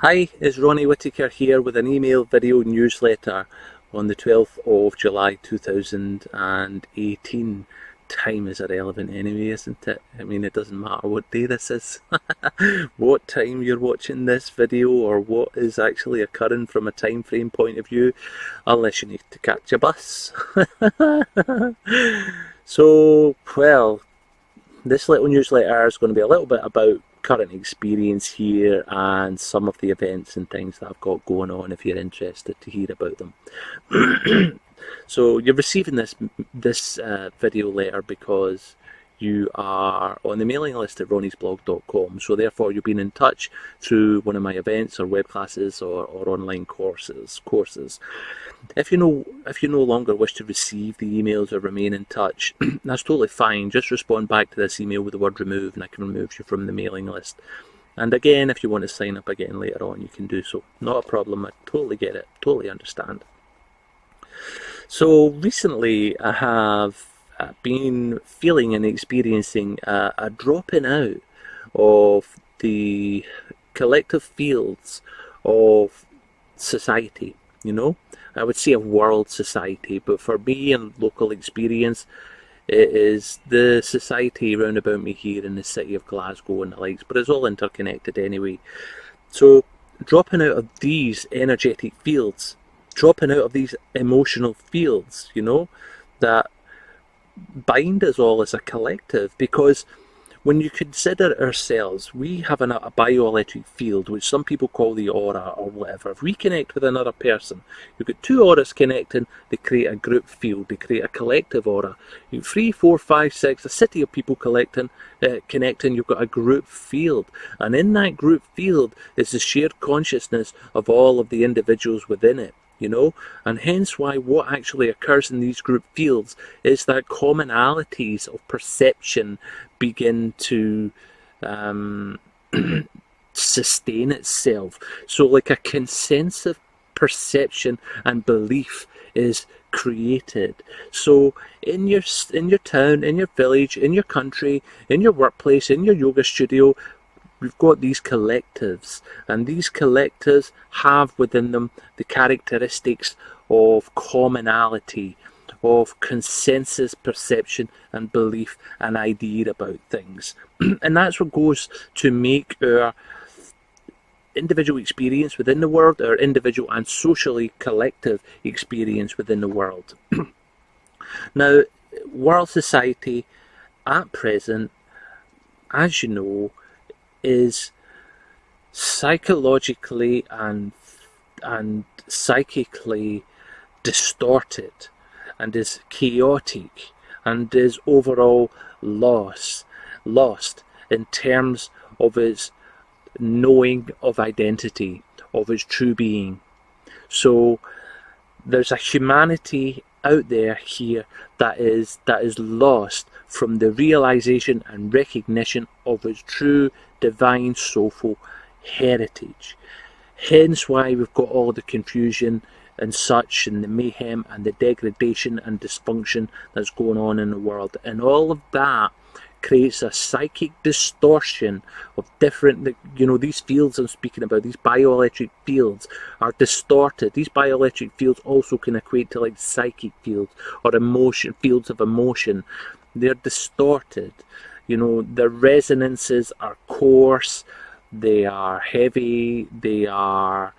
Hi, it's Ronnie Whitaker here with an email video newsletter on the 12th of July 2018. Time is irrelevant anyway, isn't it? I mean, it doesn't matter what day this is, what time you're watching this video, or what is actually occurring from a time frame point of view, unless you need to catch a bus. So, well, this little newsletter is going to be a little bit about current experience here and some of the events and things that I've got going on if you're interested to hear about them. So you're receiving this video letter because you are on the mailing list at ronniesblog.com, so therefore you've been in touch through one of my events or web classes or online courses. If you no longer wish to receive the emails or remain in touch, that's totally fine. Just respond back to this email with the word remove and I can remove you from the mailing list. And again, if you want to sign up again later on, you can do so. Not a problem. I totally get it. Totally understand. So recently I have been feeling and experiencing a dropping out of the collective fields of society, I would say a world society, but for me and local experience, it is the society round about me here in the city of Glasgow and the likes, but it's all interconnected anyway. So dropping out of these energetic fields, dropping out of these emotional fields, that bind us all as a collective, because when you consider ourselves, we have a bioelectric field, which some people call the aura or whatever. If we connect with another person, you've got two auras connecting, they create a group field, they create a collective aura. You've 3, 4, 5, 6, a city of people connecting, you've got a group field. And in that group field is the shared consciousness of all of the individuals within it. And hence why what actually occurs in these group fields is that commonalities of perception begin to sustain itself. So like a consensus perception and belief is created. So in your town, in your village, in your country, in your workplace, in your yoga studio, we've got these collectives, and these collectives have within them the characteristics of commonality, of consensus perception and belief and idea about things. And that's what goes to make our individual experience within the world, our individual and socially collective experience within the world. Now, world society at present, as you know, is psychologically and psychically distorted, and is chaotic, and is overall lost in terms of its knowing of identity, of its true being. So there's a humanity out there here that is lost from the realization and recognition of its true divine soulful heritage. Hence why we've got all the confusion and such, and the mayhem and the degradation and dysfunction that's going on in the world, and all of that creates a psychic distortion of different, these fields I'm speaking about, these bioelectric fields are distorted. These bioelectric fields also can equate to like psychic fields or fields of emotion. They're distorted. The resonances are coarse, they are heavy, they are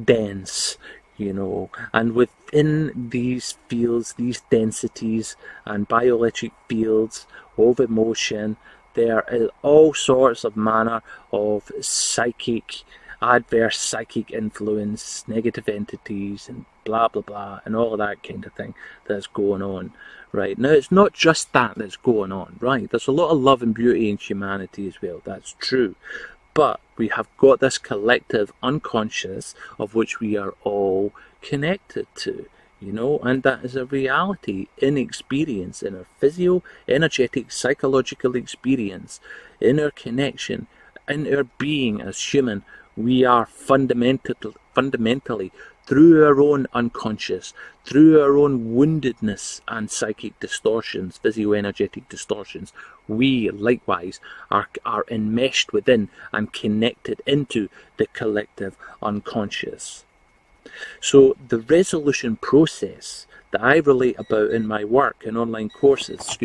dense, and within these fields, these densities and bioelectric fields of emotion, there is all sorts of manner of adverse psychic influence, negative entities, and blah blah blah, and all of that kind of thing that's going on. Right, now it's not just that's going on, right? There's a lot of love and beauty in humanity as well, that's true. But we have got this collective unconscious of which we are all connected to, and that is a reality in experience, in our physio, energetic, psychological experience, in our connection, in our being as human. We are fundamentally through our own unconscious, through our own woundedness and psychic distortions, physio-energetic distortions, we likewise are enmeshed within and connected into the collective unconscious. So the resolution process that I relate about in my work and online courses,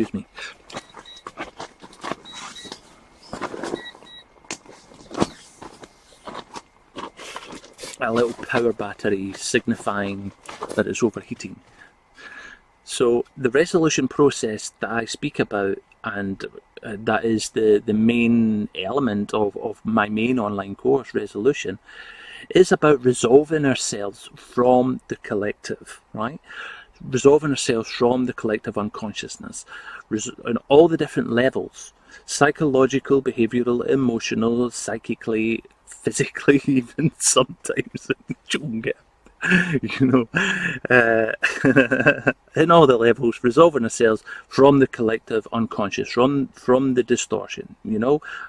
a little power battery signifying that it's overheating. So the resolution process that I speak about, and that is the main element of my main online course, Resolution, is about resolving ourselves from the collective, right? Resolving ourselves from the collective unconsciousness on all the different levels: psychological, behavioral, emotional, psychically, physically, even sometimes. In all the levels, resolving ourselves from the collective unconscious, from the distortion,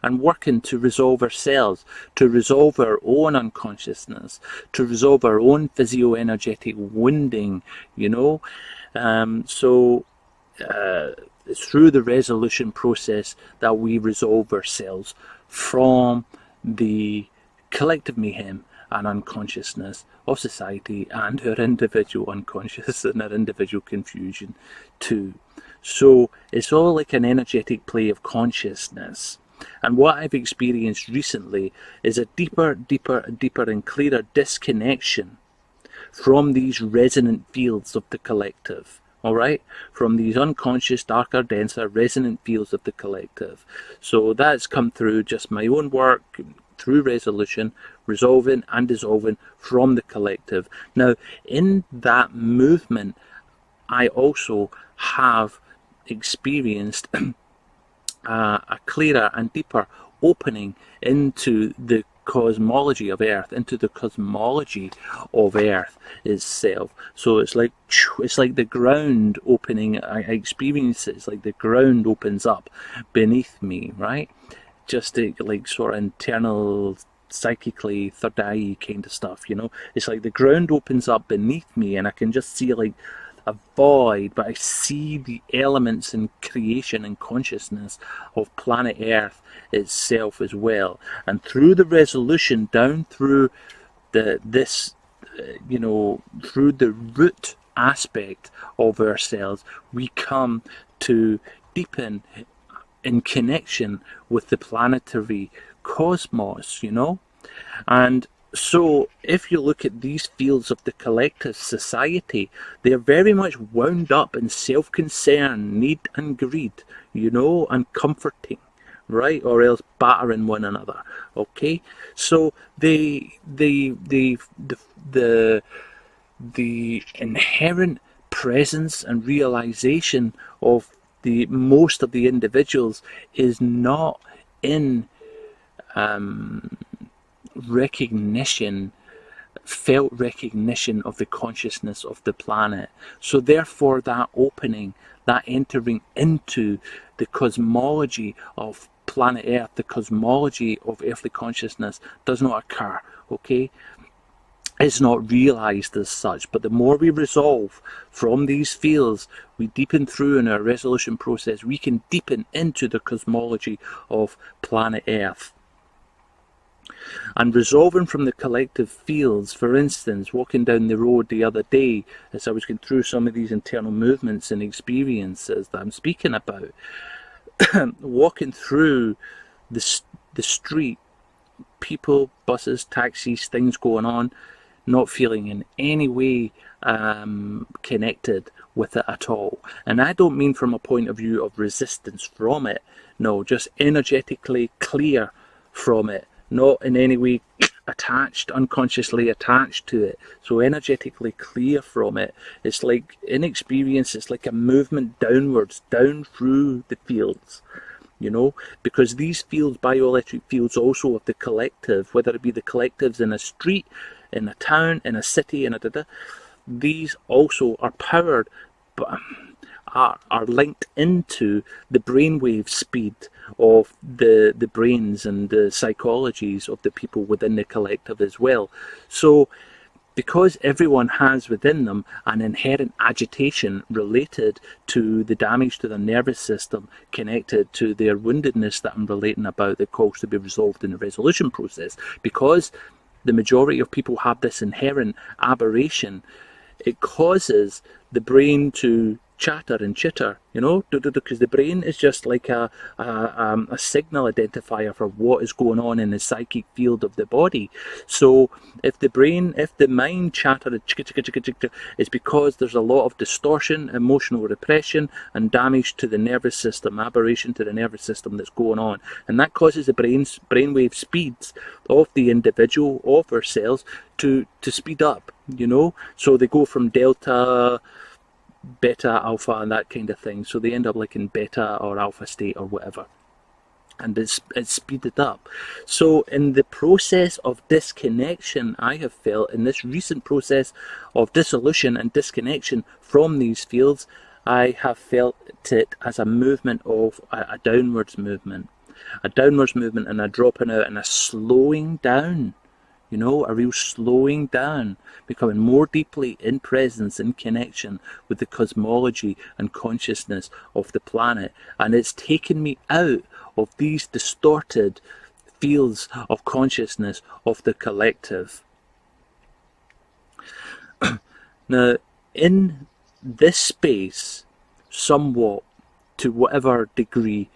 and working to resolve ourselves, to resolve our own unconsciousness, to resolve our own physio-energetic wounding, So it's through the resolution process that we resolve ourselves from the collective mayhem and unconsciousness of society and our individual unconscious and our individual confusion too. So it's all like an energetic play of consciousness. And what I've experienced recently is a deeper and clearer disconnection from these resonant fields of the collective. Alright? From these unconscious, darker, denser, resonant fields of the collective. So that's come through just my own work, through resolution, resolving and dissolving from the collective. Now, in that movement, I also have experienced a clearer and deeper opening into the cosmology of Earth, into the cosmology of Earth itself. So it's like the ground opening. I experience it. It's like the ground opens up beneath me, right? Just like sort of internal, psychically, third eye kind of stuff, It's like the ground opens up beneath me and I can just see like a void, but I see the elements in creation and consciousness of planet Earth itself as well. And through the resolution, down through through the root aspect of ourselves, we come to deepen in connection with the planetary cosmos, And so if you look at these fields of the collective society, they're very much wound up in self-concern, need and greed, and comforting, right? Or else battering one another, okay? So the inherent presence and realization of the most of the individuals is not in felt recognition of the consciousness of the planet. So therefore that opening, that entering into the cosmology of planet Earth, the cosmology of earthly consciousness does not occur, okay? It's not realized as such, but the more we resolve from these fields, we deepen through in our resolution process, we can deepen into the cosmology of planet Earth. And resolving from the collective fields, for instance, walking down the road the other day, as I was going through some of these internal movements and experiences that I'm speaking about, walking through the street, people, buses, taxis, things going on, not feeling in any way connected with it at all. And I don't mean from a point of view of resistance from it, no, just energetically clear from it, not in any way attached, unconsciously attached to it. So energetically clear from it. It's like, in experience, it's like a movement downwards, down through the fields. Because these fields, bioelectric fields also of the collective, whether it be the collectives in a street, in a town, in a city, these also are powered, are linked into the brainwave speed of the brains and the psychologies of the people within the collective as well. So because everyone has within them an inherent agitation related to the damage to their nervous system connected to their woundedness that I'm relating about that calls to be resolved in the resolution process, because the majority of people have this inherent aberration, it causes the brain to chatter and chitter, you know, because the brain is just like a signal identifier for what is going on in the psychic field of the body. So if the mind chatter is because there's a lot of distortion, emotional repression, and damage to the nervous system, aberration to the nervous system that's going on, and that causes the brainwave speeds of the individual, of our cells, to speed up, you know. So they go from delta, beta, alpha, and that kind of thing. So they end up like in beta or alpha state or whatever. And it's speeded up. So in the process of disconnection, I have felt, in this recent process of dissolution and disconnection from these fields, I have felt it as a movement of a downwards movement. A downwards movement and a dropping out and a slowing down. You know, a real slowing down, becoming more deeply in presence, in connection with the cosmology and consciousness of the planet. And it's taken me out of these distorted fields of consciousness of the collective. Now, in this space, somewhat, to whatever degree,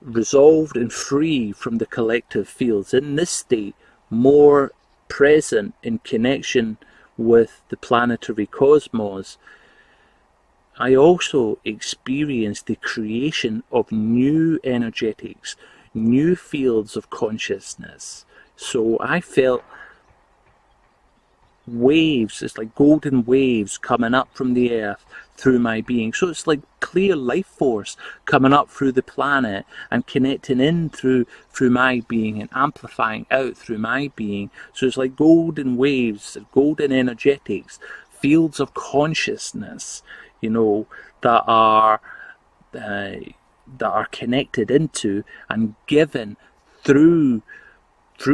resolved and free from the collective fields, in this state, more present in connection with the planetary cosmos, I also experienced the creation of new energetics, new fields of consciousness. So I felt waves, it's like golden waves coming up from the earth through my being. So it's like clear life force coming up through the planet and connecting in through my being and amplifying out through my being. So it's like golden waves, golden energetics, fields of consciousness, you know, that are connected into and given through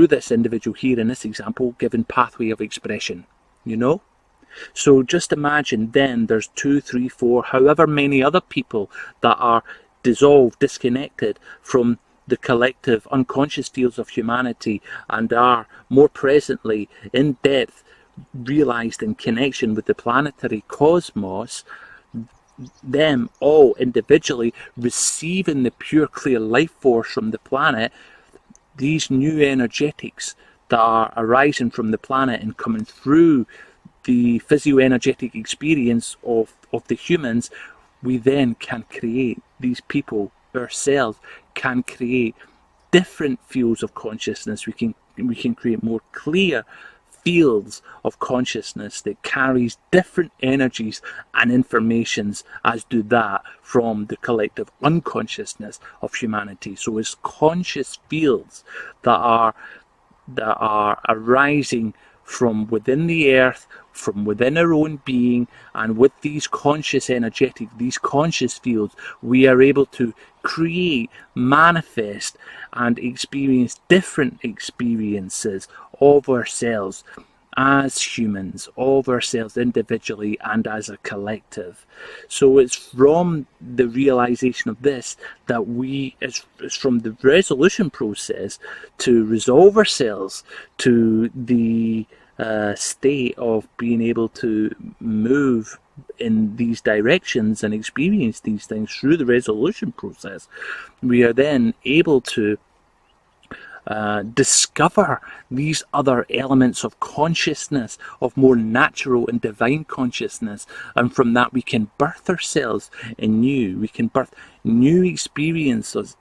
this individual here, in this example, given pathway of expression, you know. So just imagine then there's 2, 3, 4, however many other people that are dissolved, disconnected from the collective unconscious fields of humanity and are more presently in depth realized in connection with the planetary cosmos, them all individually receiving the pure clear life force from the planet, these new energetics that are arising from the planet and coming through the physio-energetic experience of the humans, we then can create, these people ourselves can create different fields of consciousness. We can create more clear fields of consciousness that carries different energies and informations as do that from the collective unconsciousness of humanity. So it's conscious fields that are arising from within the earth, from within our own being, and with these conscious energetic, these conscious fields, we are able to create, manifest, and experience different experiences of ourselves as humans, of ourselves individually and as a collective. So it's from the realization of this that it's from the resolution process to resolve ourselves to the state of being able to move in these directions and experience these things through the resolution process. We are then able to discover these other elements of consciousness, of more natural and divine consciousness, and from that we can birth ourselves anew. We can birth new experiences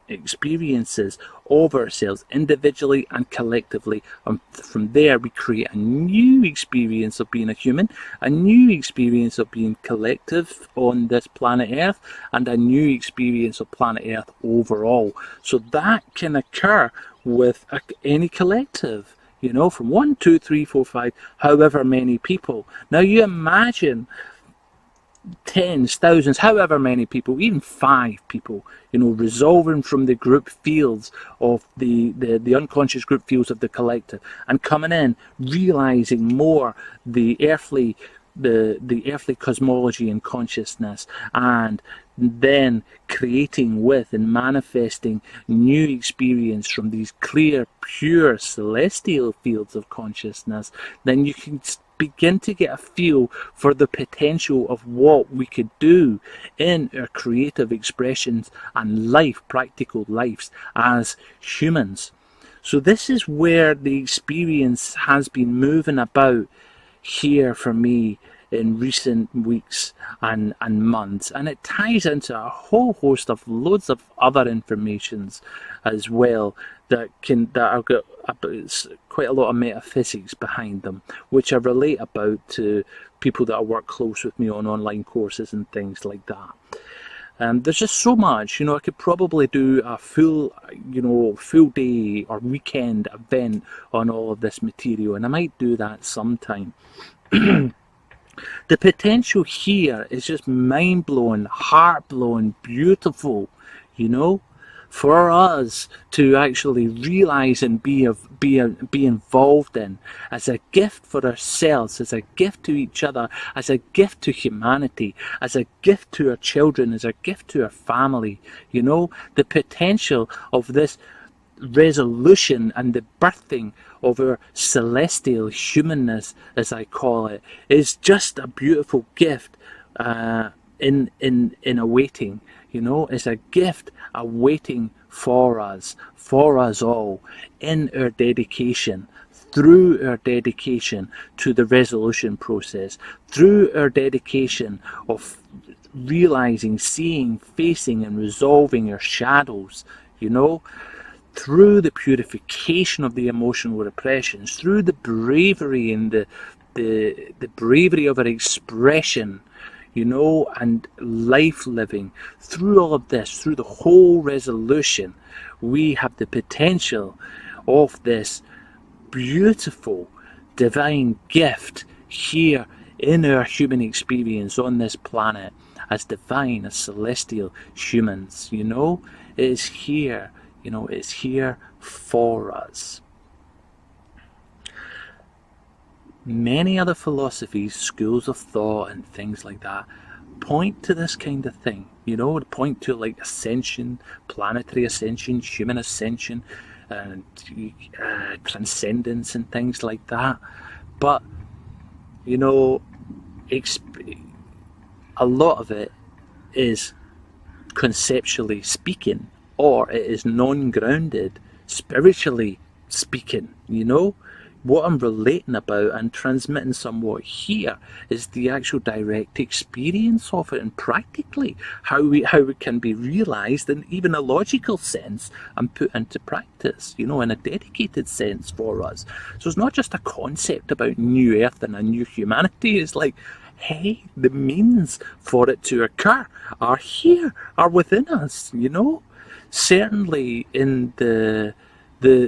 of ourselves individually and collectively, and from there we create a new experience of being a human, a new experience of being collective on this planet Earth, and a new experience of planet Earth overall. So that can occur with any collective, you know, from 1, 2, 3, 4, 5, however many people. Now you imagine tens, thousands, however many people, even 5 people, resolving from the group fields of the unconscious group fields of the collective, and coming in, realizing more the earthly cosmology and consciousness, and then creating with and manifesting new experience from these clear, pure, celestial fields of consciousness, then you can begin to get a feel for the potential of what we could do in our creative expressions and practical lives as humans. So this is where the experience has been moving about here for me in recent weeks and months, and it ties into a whole host of loads of other informations as well that have got quite a lot of metaphysics behind them, which I relate about to people that I work close with me on online courses and things like that. There's just so much, I could probably do a full day or weekend event on all of this material, and I might do that sometime. The potential here is just mind-blowing, heart-blowing, beautiful, for us to actually realize and be involved in, as a gift for ourselves, as a gift to each other, as a gift to humanity, as a gift to our children, as a gift to our family. The potential of this resolution and the birthing of our celestial humanness, as I call it, is just a beautiful gift in awaiting. It's a gift awaiting for us all, in our dedication, through our dedication to the resolution process, through our dedication of realizing, seeing, facing and resolving our shadows, through the purification of the emotional repressions, through the bravery and the bravery of our expression, and life living. Through all of this, through the whole resolution, we have the potential of this beautiful divine gift here in our human experience on this planet, as divine, as celestial humans. It is here. It's here for us. Many other philosophies, schools of thought and things like that point to this kind of thing, point to like ascension, planetary ascension, human ascension, and transcendence and things like that. But, a lot of it is conceptually speaking, or it is non-grounded, spiritually speaking. What I'm relating about and transmitting somewhat here is the actual direct experience of it, and practically how it can be realised in even a logical sense and put into practice, in a dedicated sense for us. So it's not just a concept about new earth and a new humanity. It's like, hey, the means for it to occur are here, are within us, Certainly in the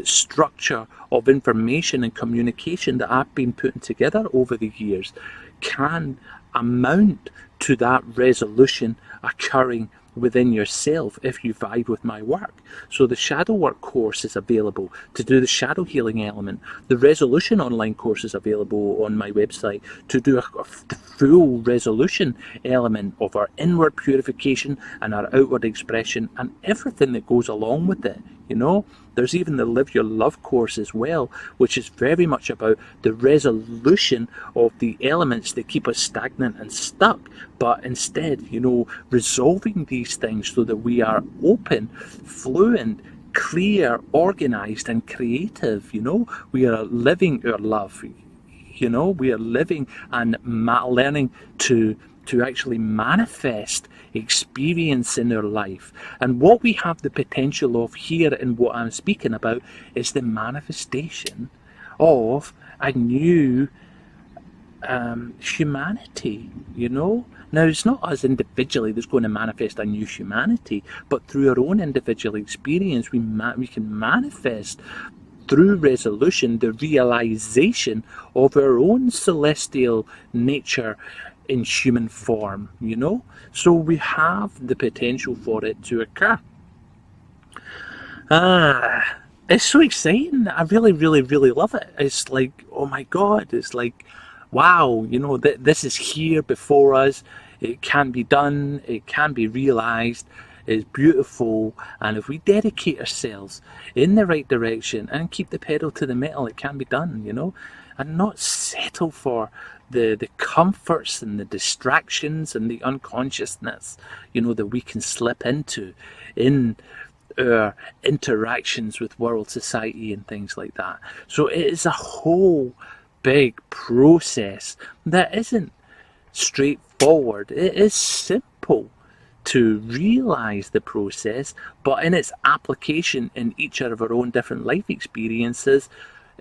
structure of information and communication that I've been putting together over the years can amount to that resolution occurring within yourself if you vibe with my work. So the shadow work course is available to do the shadow healing element. The resolution online course is available on my website to do the full resolution element of our inward purification and our outward expression and everything that goes along with it. There's even the Live Your Love course as well, which is very much about the resolution of the elements that keep us stagnant and stuck, but instead, resolving these things so that we are open, fluent, clear, organized and creative. We are living our love. We are living and learning to actually manifest experience in our life. And what we have the potential of here in what I'm speaking about is the manifestation of a new humanity, Now, it's not us individually that's going to manifest a new humanity, but through our own individual experience, we can manifest through resolution the realization of our own celestial nature in human form, you know? So we have the potential for it to occur. It's so exciting. I really, really, really love it. It's like, oh my God, it's like, wow, you know, this is here before us. It can be done, it can be realized. It's beautiful, and if we dedicate ourselves in the right direction and keep the pedal to the metal, it can be done, you know, and not settle for the comforts and the distractions and the unconsciousness, you know, that we can slip into in our interactions with world society and things like that. So it is a whole big process that isn't straightforward. It is simple to realize the process, but in its application in each of our own different life experiences,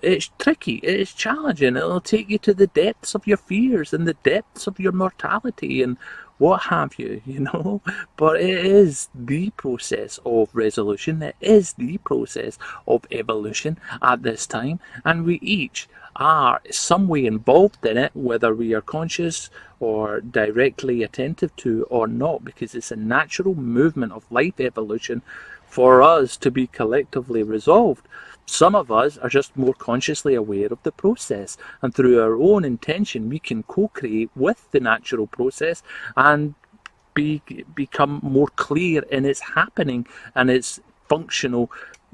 it's tricky, it is challenging, it'll take you to the depths of your fears and the depths of your mortality and what have you, you know. But it is the process of resolution, it is the process of evolution at this time, and we each are some way involved in it, whether we are conscious or directly attentive to or not, because it's a natural movement of life evolution for us to be collectively resolved. Some of us are just more consciously aware of the process, and through our own intention, we can co-create with the natural process and become more clear in its happening and its functional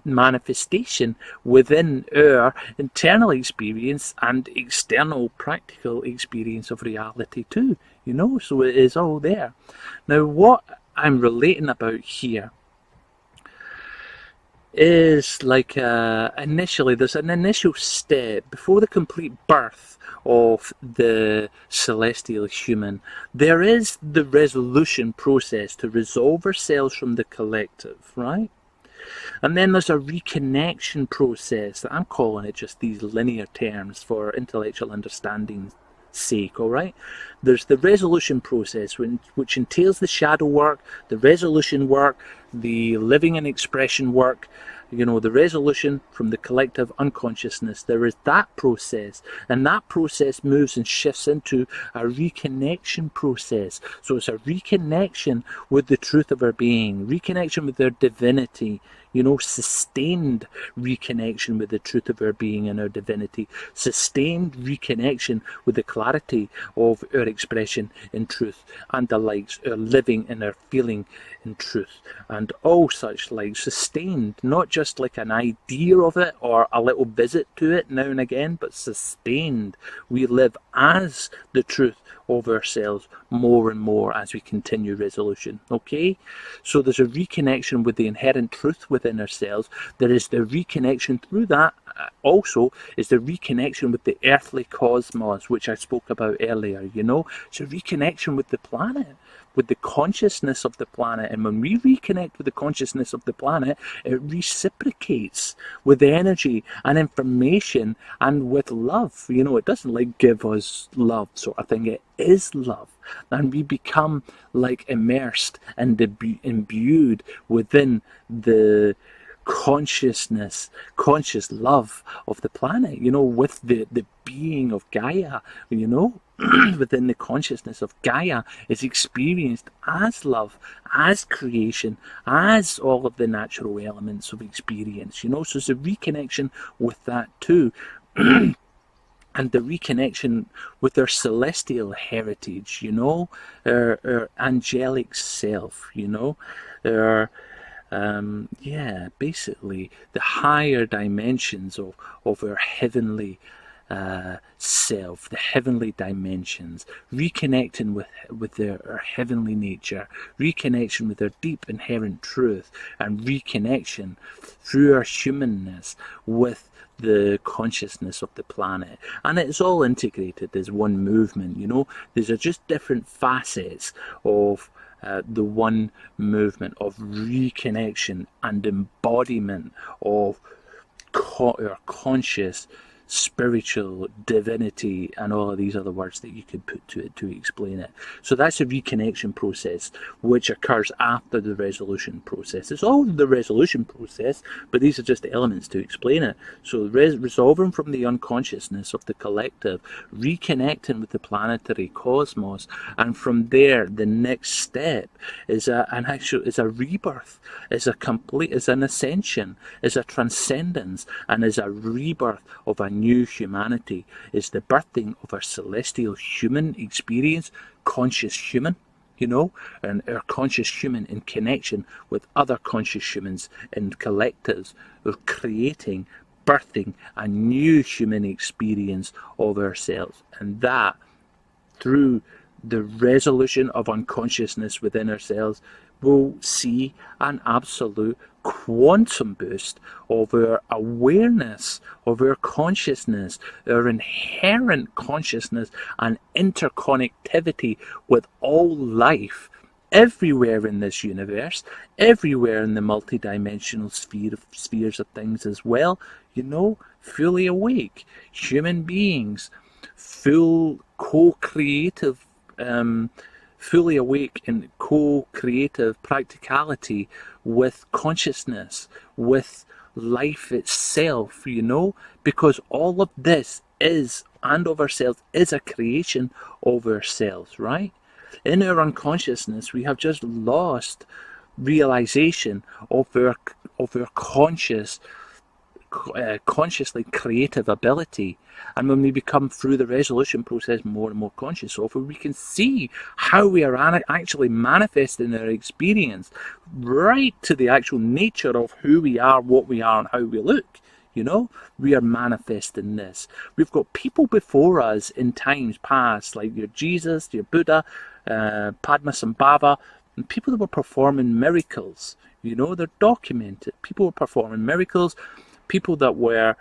manifestation within our internal experience and external practical experience of reality too, you know. So it is all there. Now, what I'm relating about here is like initially there's an initial step before the complete birth of the celestial human. There is the resolution process to resolve ourselves from the collective, right? And then there's a reconnection process. I'm calling it just these linear terms for intellectual understanding's sake, all right? There's the resolution process, which entails the shadow work, the resolution work, the living and expression work, you know, the resolution from the collective unconsciousness. There is that process, and that process moves and shifts into a reconnection process. So it's a reconnection with the truth of our being, reconnection with our divinity, you know, sustained reconnection with the truth of our being and our divinity, sustained reconnection with the clarity of our expression in truth and the likes, our living and our feeling in truth, and all such like, sustained, not just like an idea of it or a little visit to it now and again, but sustained. We live as the truth of ourselves more and more as we continue resolution. Okay, so there's a reconnection with the inherent truth within ourselves. There is the reconnection through that. Also is the reconnection with the earthly cosmos, which I spoke about earlier. You know, it's a reconnection with the planet, with the consciousness of the planet. And when we reconnect with the consciousness of the planet, it reciprocates with energy and information and with love. You know, it doesn't like give us love sort of thing. It is love. And we become like immersed and imbued within the conscious love of the planet, you know, with the being of Gaia, you know. Within the consciousness of Gaia is experienced as love, as creation, as all of the natural elements of experience, you know. So it's a reconnection with that too. And the reconnection with our celestial heritage, you know, our angelic self, you know, our basically the higher dimensions of our heavenly self, the heavenly dimensions, reconnecting with our heavenly nature, reconnection with our deep inherent truth, and reconnection through our humanness with the consciousness of the planet. And it's all integrated as one movement, you know. These are just different facets of the one movement of reconnection and embodiment of our conscious spiritual, divinity, and all of these other words that you could put to it to explain it. So that's a reconnection process, which occurs after the resolution process. It's all the resolution process, but these are just the elements to explain it. So resolving from the unconsciousness of the collective, reconnecting with the planetary cosmos, and from there, the next step is a rebirth, is an ascension, is a transcendence, and is a rebirth of a new humanity, is the birthing of our celestial human experience, conscious human, and our conscious human in connection with other conscious humans and collectives. We're creating, birthing a new human experience of ourselves, and that through the resolution of unconsciousness within ourselves, we'll see an absolute quantum boost of our awareness, of our consciousness, our inherent consciousness and interconnectivity with all life everywhere in this universe, everywhere in the multidimensional spheres of things as well, fully awake, human beings, full co-creative, fully awake in co-creative practicality with consciousness, with life itself, because all of this is, and of ourselves, is a creation of ourselves, right? In our unconsciousness, we have just lost realization of our consciously creative ability. And when we become, through the resolution process, more and more conscious of it, we can see how we are actually manifesting our experience right to the actual nature of who we are, what we are, and how we look. We are manifesting this. We've got people before us in times past, like your Jesus, your Buddha, Padmasambhava, and people that were performing miracles. They're documented. People were performing miracles, people that were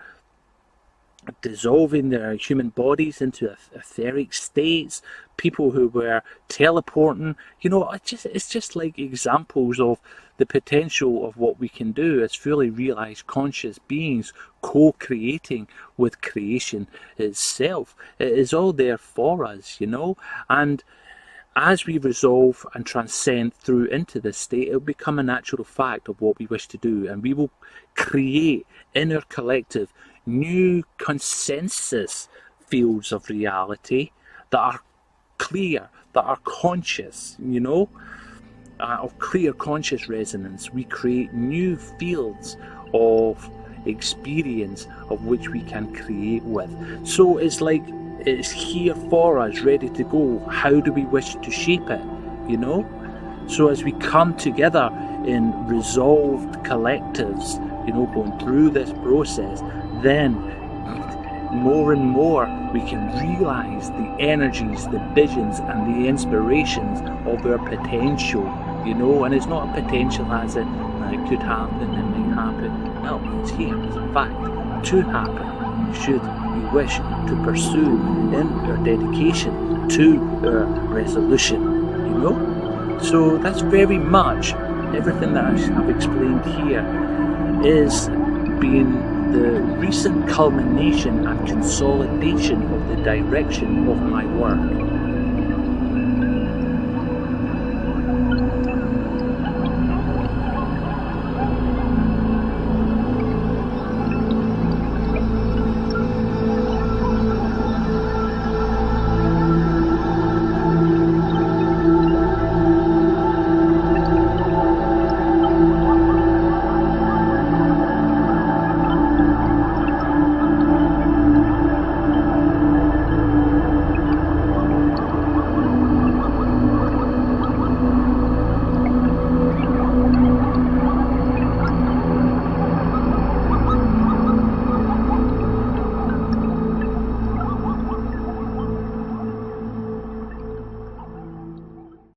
dissolving their human bodies into etheric states, people who were teleporting. It's just like examples of the potential of what we can do as fully realized conscious beings, co-creating with creation itself. It is all there for us, and as we resolve and transcend through into this state, it will become a natural fact of what we wish to do, and we will create in our collective new consensus fields of reality that are clear, that are conscious, of clear conscious resonance. We create new fields of experience of which we can create with. So it's like it's here for us, ready to go. How do we wish to shape it, So as we come together in resolved collectives, going through this process, then more and more we can realize the energies, the visions and the inspirations of our potential, and it's not a potential as in it could happen, it might happen. No, it's here, it's a fact, to happen, should we wish to pursue in our dedication to our resolution, So that's very much everything that I've explained here is being the recent culmination and consolidation of the direction of my work.